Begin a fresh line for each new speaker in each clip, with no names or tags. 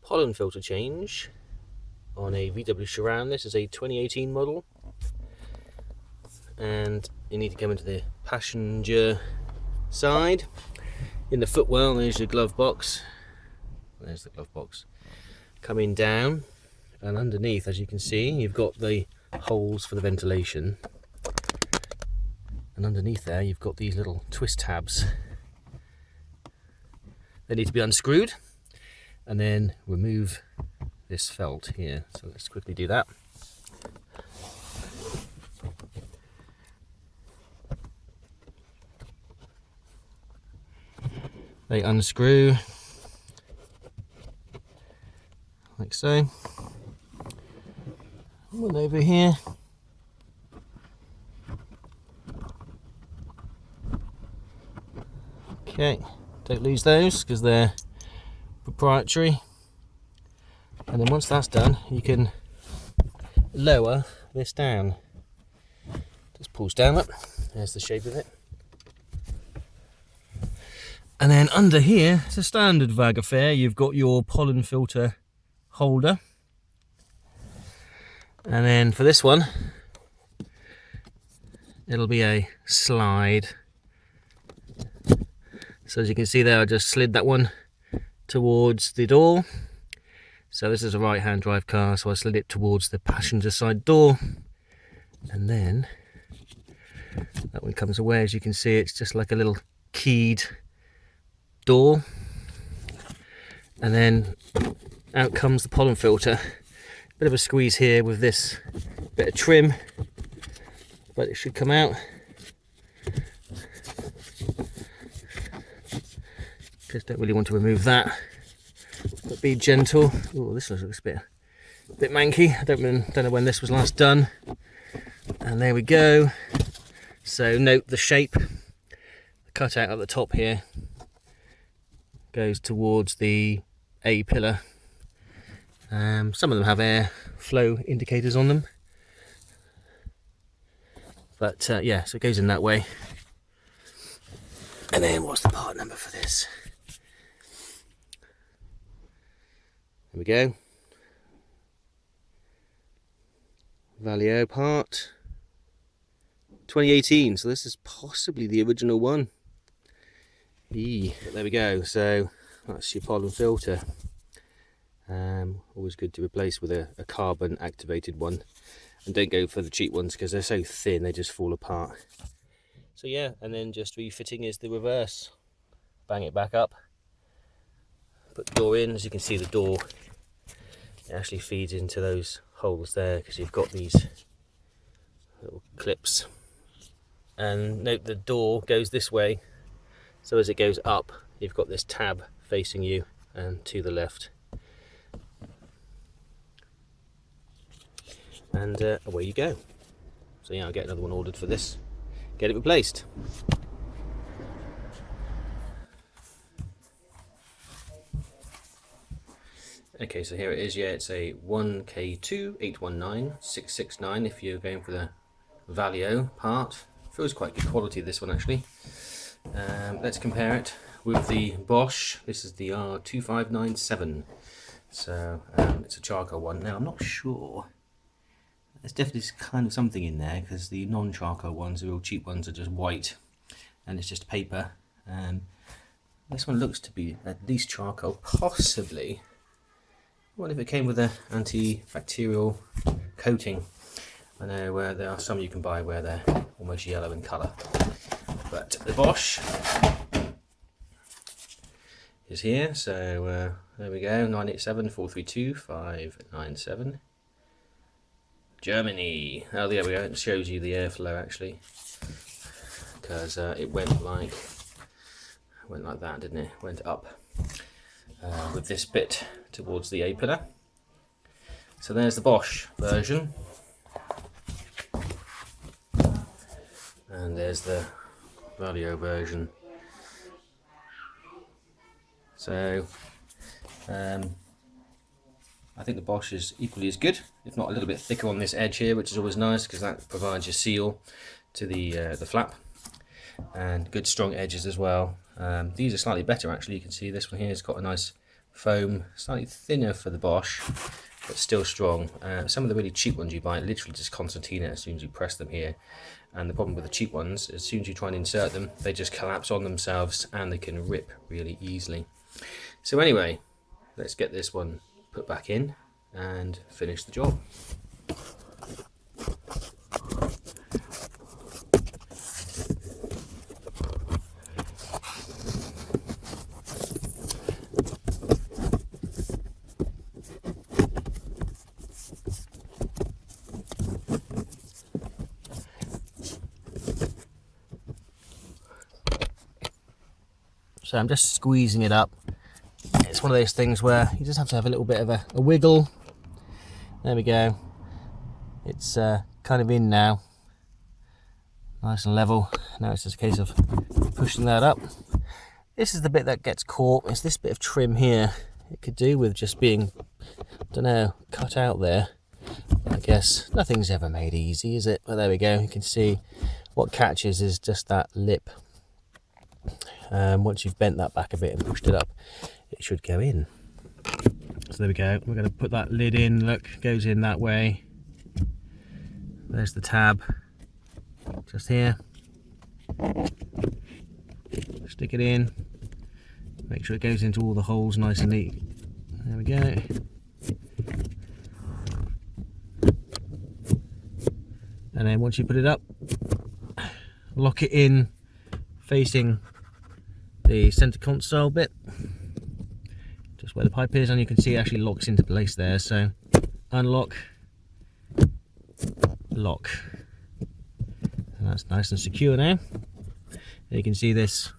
pollen filter change on a VW Sharan. This is a 2018 model, and you need to come into the passenger side. In the footwell, there's your glove box. There's the glove box. Coming down, and underneath, as you can see, you've got the holes for the ventilation, and underneath there you've got these little twist tabs. They need to be unscrewed, and then remove this felt here. So let's quickly do that. They unscrew like so. One over here. Okay, don't lose those because they're proprietary. And then once that's done, you can lower this down. Just pulls down up. There's the shape of it. And then under here, it's a standard VAG affair. You've got your pollen filter holder. And then for this one, it'll be a slide. So as you can see there, I just slid that one towards the door. So this is a right-hand drive car, so I slid it towards the passenger side door. And then that one comes away. As you can see, it's just like a little keyed door. And then out comes the pollen filter. Bit of a squeeze here with this bit of trim, but it should come out. Just don't really want to remove that, but be gentle. Oh, this looks a bit manky. I don't know when this was last done. And there we go. So note the shape. The cutout at the top here goes towards the A pillar. Some of them have air flow indicators on them, but yeah, so it goes in that way. And then what's the part number for this? There we go. Valeo part 2018, so this is possibly the original one. There we go, so that's your pollen filter. Always good to replace with a carbon activated one, and don't go for the cheap ones because they're so thin they just fall apart. So yeah, and then just refitting is the reverse. Bang it back up, put the door in. As you can see, the door, it actually feeds into those holes there because you've got these little clips. And note the door goes this way, so as it goes up you've got this tab facing you and to the left. And away you go. So yeah, I'll get another one ordered for this, get it replaced. Okay, so here it is. Yeah, it's a 1K2819669 if you're going for the Valeo part. Feels quite good quality, this one actually. Let's compare it with the Bosch. This is the R2597. So it's a charcoal one. Now I'm not sure. There's definitely kind of something in there because the non-charcoal ones, the real cheap ones, are just white and it's just paper. This one looks to be at least charcoal, possibly. What if it came with an antibacterial coating? I know there are some you can buy where they're almost yellow in colour. But the Bosch is here, so there we go, 987 432 597. Germany. Oh, there we go. It shows you the airflow actually, because it went like that, didn't it? Went up with this bit towards the A pillar. So there's the Bosch version, and there's the Valeo version. So I think the Bosch is equally as good, if not a little bit thicker on this edge here, which is always nice because that provides your seal to the flap, and good strong edges as well. These are slightly better actually. You can see this one here has got a nice foam, slightly thinner for the Bosch, but still strong. Some of the really cheap ones you buy literally just concertina as soon as you press them here. And the problem with the cheap ones, as soon as you try and insert them, they just collapse on themselves and they can rip really easily. So anyway, let's get this one put back in and finish the job. So I'm just squeezing it up. It's one of those things where you just have to have a little bit of a wiggle. There we go. It's kind of in now. Nice and level. Now it's just a case of pushing that up. This is the bit that gets caught. It's this bit of trim here. It could do with just being, don't know, cut out there. I guess nothing's ever made easy, is it? But there we go. You can see what catches is just that lip. Once you've bent that back a bit and pushed it up, it should go in. So there we go. We're going to put that lid in. Look, goes in that way. There's the tab, just here. Stick it in. Make sure it goes into all the holes nice and neat. There we go. And then once you put it up, lock it in facing the center console bit, just where the pipe is, and you can see it actually locks into place there. So unlock, lock, and that's nice and secure now. You can see this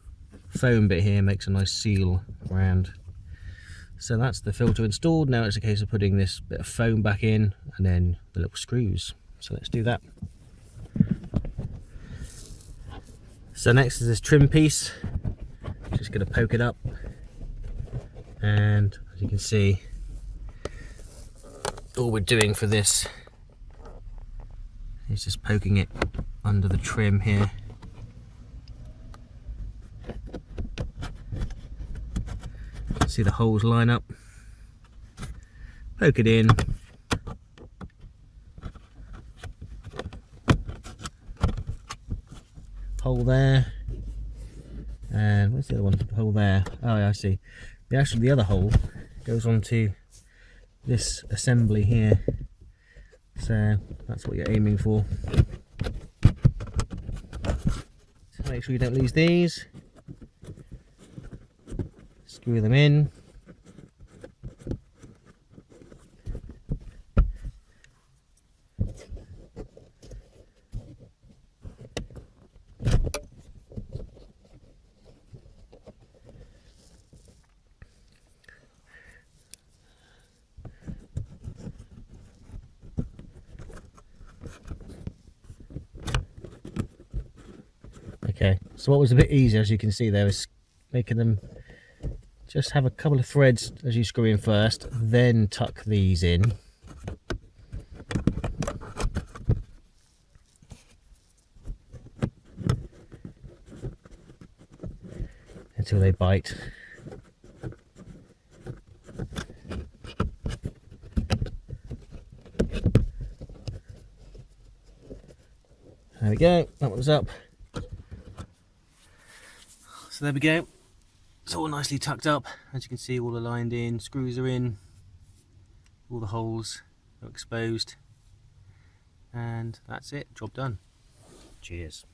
foam bit here makes a nice seal around. So that's the filter installed. Now it's a case of putting this bit of foam back in and then the little screws. So let's do that. So next is this trim piece. Just going to poke it up, and as you can see, all we're doing for this is just poking it under the trim here. See the holes line up, poke it in, hole there. And where's the other one? Hole there. Oh yeah, I see. The other hole goes onto this assembly here. So that's what you're aiming for. So make sure you don't lose these. Screw them in. Okay, so what was a bit easier, as you can see there, is making them just have a couple of threads as you screw in first, then tuck these in. Until they bite. There we go, that one's up. So there we go, it's all nicely tucked up. As you can see, all aligned in, screws are in, all the holes are exposed, and that's it, job done. Cheers.